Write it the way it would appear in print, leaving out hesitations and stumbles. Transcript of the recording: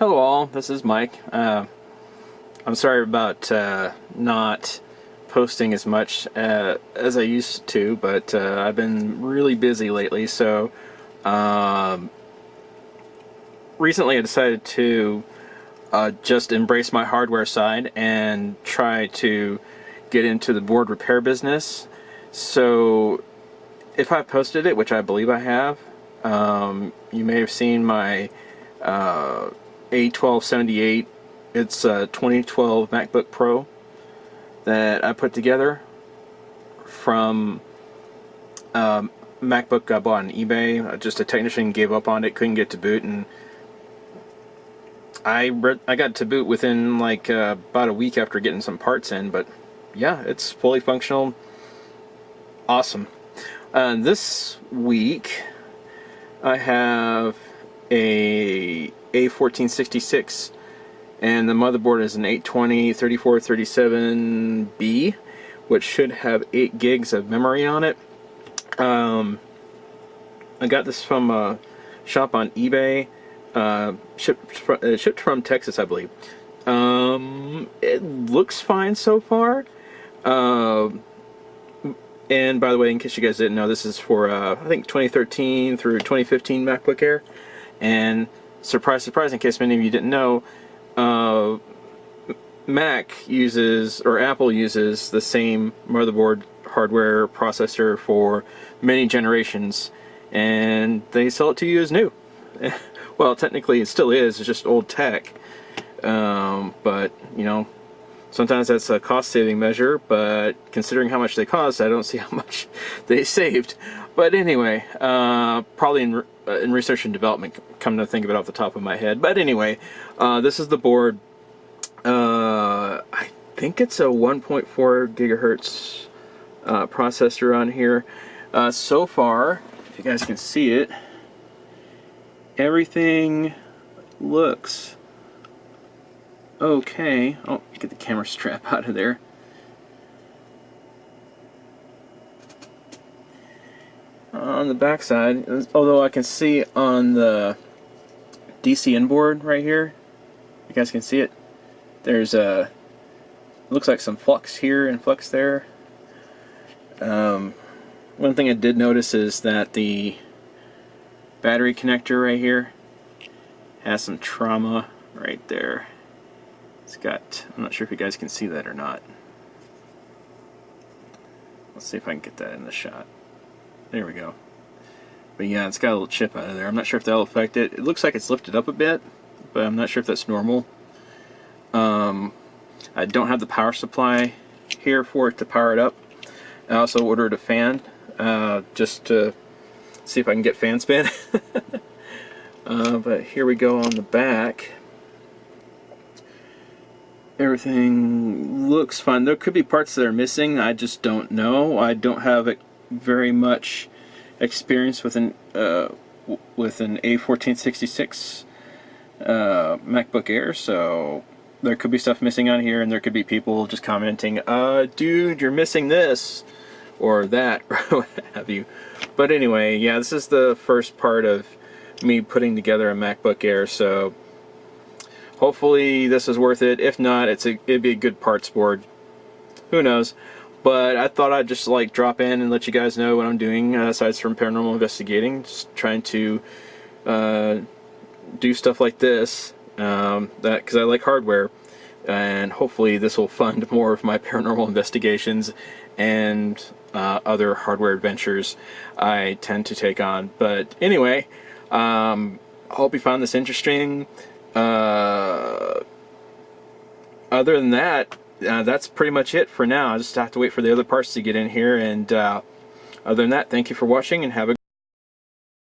Hello all, this is Mike. I'm sorry about not posting as much as I used to, but I've been really busy lately, so recently I decided to just embrace my hardware side and try to get into the board repair business. So if I posted it, which I believe I have, you may have seen my A1466. It's a 2012 MacBook Pro that I put together from MacBook I bought on eBay. Just a technician gave up on it, couldn't get to boot, and I got to boot within like about a week after getting some parts in. But yeah, it's fully functional. Awesome. This week I have a A1466, and the motherboard is an 820-3437B, which should have 8 gigs of memory on it. I got this from a shop on eBay, shipped from Texas, I believe. It looks fine so far. And by the way, in case you guys didn't know, this is for I think 2013 through 2015 MacBook Air. And surprise, surprise, in case many of you didn't know, Mac uses, or Apple uses, the same motherboard hardware processor for many generations, and they sell it to you as new. Well, technically it still is, it's just old tech. But, you know, sometimes that's a cost-saving measure, but considering how much they cost, I don't see how much they saved. But anyway, probably in research and development, come to think of it off the top of my head. But anyway, this is the board. I think it's a 1.4 gigahertz processor on here. So far, if you guys can see it, everything looks okay. Oh, get the camera strap out of there. On the back side, although I can see on the DCN board right here, you guys can see it, there's a, looks like some flux here and flux there. One thing I did notice is that the battery connector right here has some trauma right there. It's got, I'm not sure if you guys can see that or not. Let's see if I can get that in the shot. There we go. But yeah, it's got a little chip out of there. I'm not sure if that'll affect it. It looks like it's lifted up a bit, but I'm not sure if that's normal. I don't have the power supply here for it to power it up. I also ordered a fan just to see if I can get fan spin. But here we go on the back. Everything looks fine. There could be parts that are missing. I just don't know. I don't have very much experience with an A1466 MacBook Air, so there could be stuff missing on here, and there could be people just commenting, dude, you're missing this or that, or what have you. But anyway, yeah, this is the first part of me putting together a MacBook Air, so hopefully this is worth it. If not, it'd be a good parts board. Who knows? But I thought I'd just like drop in and let you guys know what I'm doing aside from paranormal investigating. Just trying to do stuff like this, because I like hardware, and hopefully this will fund more of my paranormal investigations and other hardware adventures I tend to take on. But anyway, I hope you found this interesting. Other than that, that's pretty much it for now. I just have to wait for the other parts to get in here, and other than that, thank you for watching and have a